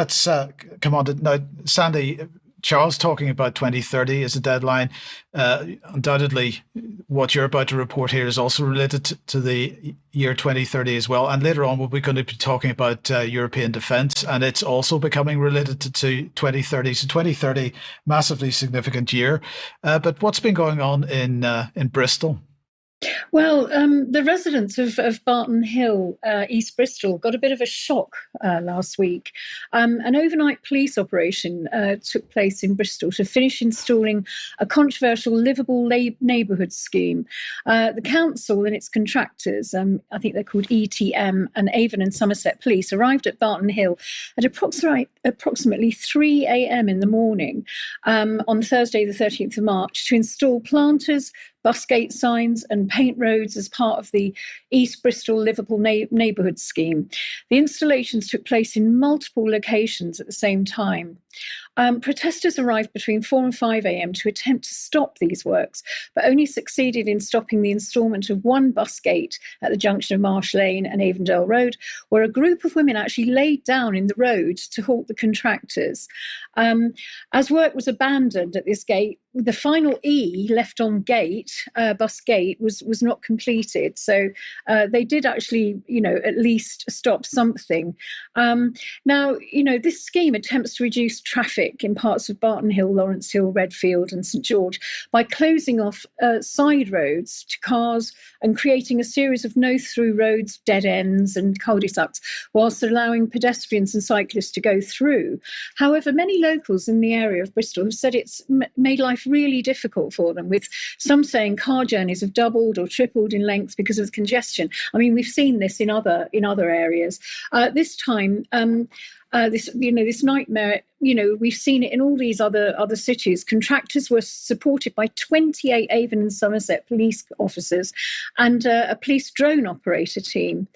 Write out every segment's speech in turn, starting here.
Let's come on to now, Sandy. Charles talking about 2030 as a deadline. Undoubtedly, what you're about to report here is also related to the year 2030 as well. And later on, we're going to be talking about European defence, and it's also becoming related to 2030. So 2030, massively significant year. But what's been going on in Bristol? Well, the residents of Barton Hill, East Bristol, got a bit of a shock last week. An overnight police operation took place in Bristol to finish installing a controversial livable neighbourhood scheme. The council and its contractors, I think they're called ETM, and Avon and Somerset Police, arrived at Barton Hill at approximately 3 a.m. in the morning on Thursday, the 13th of March, to install planters, bus gate signs and paint roads as part of the East Bristol Livable Neighbourhood Scheme. The installations took place in multiple locations at the same time. Protesters arrived between 4 and 5 a.m. to attempt to stop these works, but only succeeded in stopping the instalment of one bus gate at the junction of Marsh Lane and Avondale Road, where a group of women actually laid down in the road to halt the contractors. As work was abandoned at this gate, the final E left on gate, bus gate, was not completed. So they did actually, at least stop something. Now, this scheme attempts to reduce traffic in parts of Barton Hill, Lawrence Hill, Redfield and St George by closing off side roads to cars and creating a series of no-through roads, dead ends and cul-de-sacs, whilst allowing pedestrians and cyclists to go through. However, many locals in the area of Bristol have said it's made life really difficult for them, with some saying car journeys have doubled or tripled in length because of congestion. I mean, we've seen this in other areas. This time, this nightmare, we've seen it in all these other cities. Contractors were supported by 28 Avon and Somerset police officers and a police drone operator team.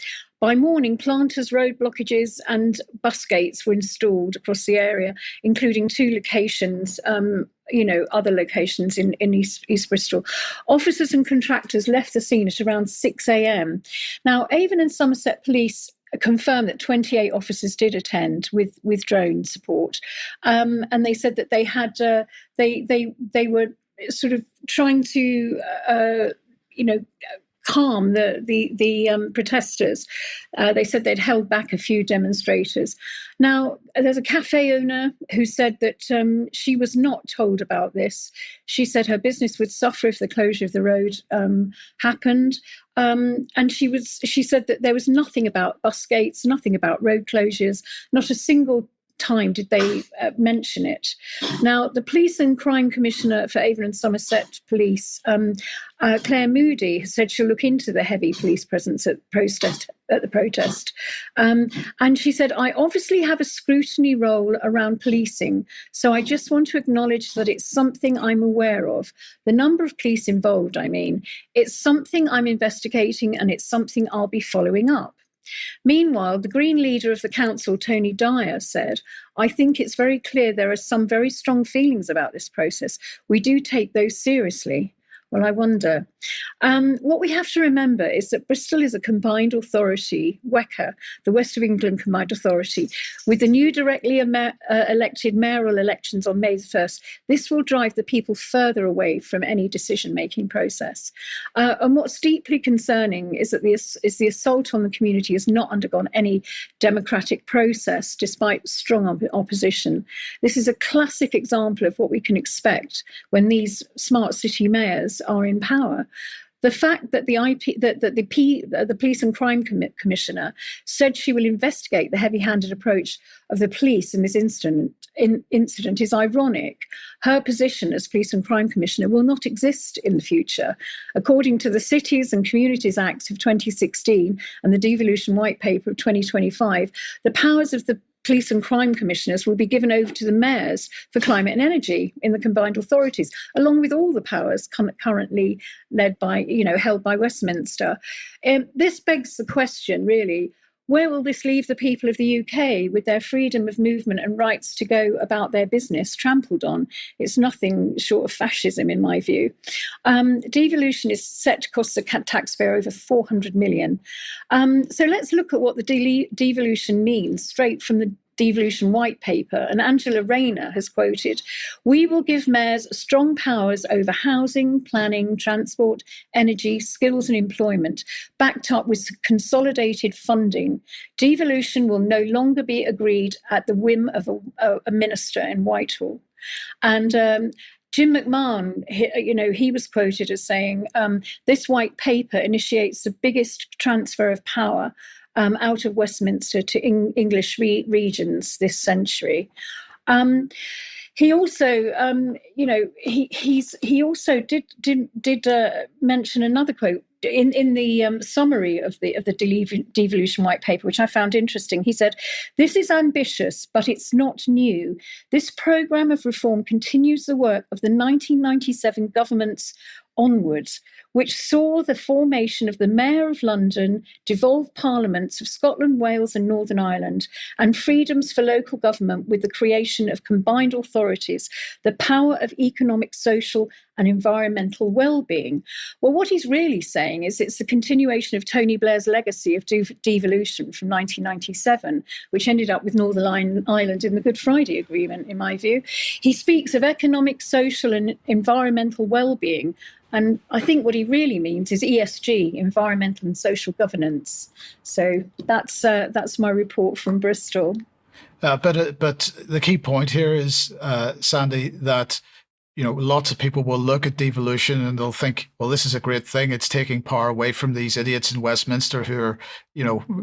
By morning, planters, road blockages and bus gates were installed across the area, including 2 locations, other locations in East Bristol. Officers and contractors left the scene at around 6 a.m. Now, Avon and Somerset Police confirmed that 28 officers did attend with drone support, and they said that they had they were sort of trying to calm the protesters. They said they'd held back a few demonstrators. Now, there's a cafe owner who said that she was not told about this. She said her business would suffer if the closure of the road happened. And she said that there was nothing about bus gates, nothing about road closures, not a single time did they mention it. Now, the Police and Crime Commissioner for Avon and Somerset Police, Claire Moody, has said she'll look into the heavy police presence at the protest. And she said, I obviously have a scrutiny role around policing, so I just want to acknowledge that it's something I'm aware of. The number of police involved, it's something I'm investigating and it's something I'll be following up. Meanwhile, the Green leader of the council, Tony Dyer, said, I think it's very clear there are some very strong feelings about this process. We do take those seriously. Well, I wonder. What we have to remember is that Bristol is a combined authority, WECA, the West of England Combined Authority, with the new directly elected mayoral elections on May the 1st. This will drive the people further away from any decision-making process. And what's deeply concerning is that the assault on the community has not undergone any democratic process, despite strong opposition. This is a classic example of what we can expect when these smart city mayors are in power. The fact that the Police and Crime Commissioner said she will investigate the heavy-handed approach of the police in this incident is ironic. Her position as Police and Crime Commissioner will not exist in the future. According to the Cities and Communities Act of 2016 and the Devolution White Paper of 2025, the powers of the Police and Crime Commissioners will be given over to the mayors for climate and energy in the combined authorities, along with all the powers currently held by Westminster. This begs the question, really, where will this leave the people of the UK with their freedom of movement and rights to go about their business trampled on? It's nothing short of fascism, in my view. Devolution is set to cost the taxpayer over 400 million. So let's look at what the devolution means straight from devolution white paper, and Angela Rayner has quoted, "We will give mayors strong powers over housing, planning, transport, energy, skills and employment, backed up with consolidated funding. Devolution will no longer be agreed at the whim of a minister in Whitehall." And Jim McMahon, he was quoted as saying, "This white paper initiates the biggest transfer of power out of Westminster to English regions this century." He also, he also did mention another quote in the summary of the devolution white paper, which I found interesting. He said, "This is ambitious, but it's not new. This programme of reform continues the work of the 1997 government's onwards, which saw the formation of the Mayor of London, devolved parliaments of Scotland, Wales and Northern Ireland, and freedoms for local government with the creation of combined authorities, the power of economic, social and environmental well-being." Well, what he's really saying is it's the continuation of Tony Blair's legacy of devolution from 1997, which ended up with Northern Ireland in the Good Friday Agreement, in my view. He speaks of economic, social and environmental well-being. And I think what he really means is ESG, environmental and social governance. So that's my report from Bristol. But the key point here is, Sandy, that lots of people will look at devolution and they'll think, well, this is a great thing. It's taking power away from these idiots in Westminster who are,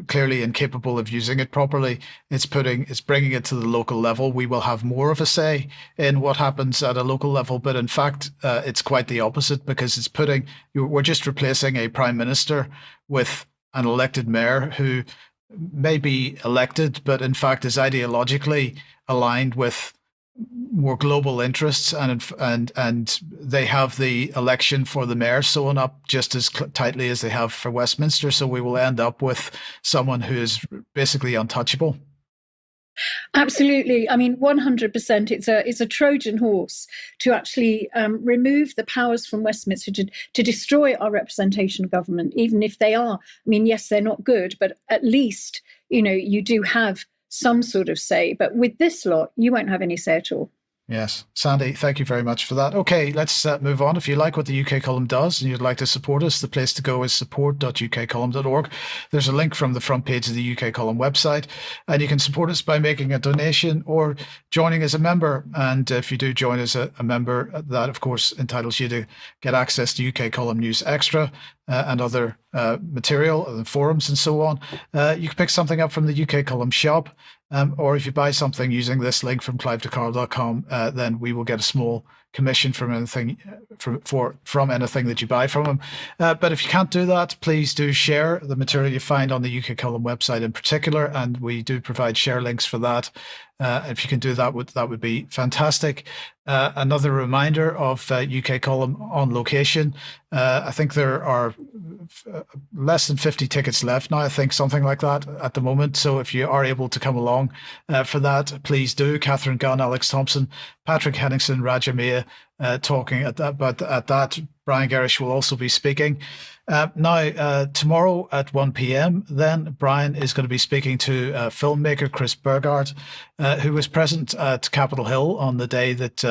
clearly incapable of using it properly. It's bringing it to the local level. We will have more of a say in what happens at a local level. But in fact, it's quite the opposite, because we're just replacing a prime minister with an elected mayor who may be elected, but in fact is ideologically aligned with more global interests, and they have the election for the mayor sewn up just as tightly as they have for Westminster. So we will end up with someone who is basically untouchable. Absolutely. I mean, 100%. It's a Trojan horse to actually remove the powers from Westminster to destroy our representation of government, even if they are. I mean, yes, they're not good, but at least, you do have some sort of say. But with this lot, you won't have any say at all. Yes. Sandy, thank you very much for that. Okay, let's move on. If you like what the UK Column does and you'd like to support us, the place to go is support.ukcolumn.org. There's a link from the front page of the UK Column website, and you can support us by making a donation or joining as a member. And if you do join as a member, that of course entitles you to get access to UK Column News Extra and other material and forums and so on. You can pick something up from the UK Column shop. Or if you buy something using this link from clivedecarl.com, then we will get a small commission from anything from anything that you buy from them. But if you can't do that, please do share the material you find on the UK Column website in particular, and we do provide share links for that. If you can do that, that would be fantastic. Another reminder of UK Column on location. I think there are less than 50 tickets left now, I think something like that at the moment. So if you are able to come along for that, please do. Catherine Gunn, Alex Thompson, Patrick Henningsen, Raja Mia talking at that. But at that, Brian Garish will also be speaking. Now, tomorrow at 1 p.m, then Brian is going to be speaking to filmmaker Chris Burgard, who was present at Capitol Hill on the day that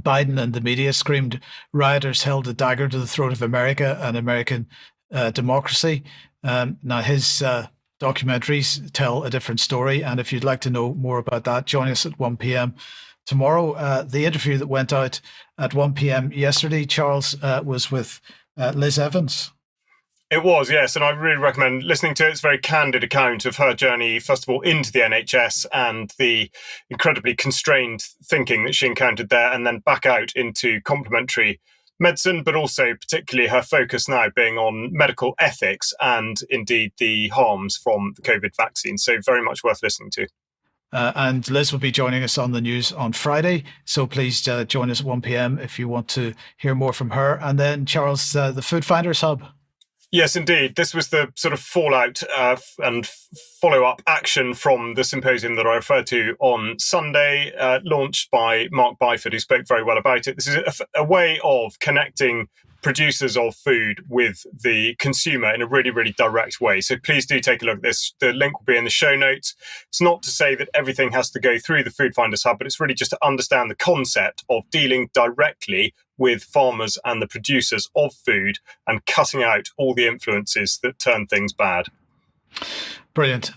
Biden and the media screamed rioters held a dagger to the throat of America and American democracy. Now, his documentaries tell a different story. And if you'd like to know more about that, join us at 1 p.m. tomorrow. The interview that went out at 1 p.m. yesterday, Charles, was with Liz Evans. It was, yes, and I really recommend listening to it. It's a very candid account of her journey, first of all, into the NHS and the incredibly constrained thinking that she encountered there, and then back out into complementary medicine, but also particularly her focus now being on medical ethics and indeed the harms from the COVID vaccine. So very much worth listening to. And Liz will be joining us on the news on Friday. So please join us at 1 p.m. if you want to hear more from her. And then, Charles, the Food Finders Hub. Yes, indeed. This was the sort of fallout and follow-up action from the symposium that I referred to on Sunday, launched by Mark Byford, who spoke very well about it. This is a way of connecting producers of food with the consumer in a really, really direct way. So please do take a look at this. The link will be in the show notes. It's not to say that everything has to go through the Food Finders Hub, but it's really just to understand the concept of dealing directly with farmers and the producers of food and cutting out all the influences that turn things bad. Brilliant.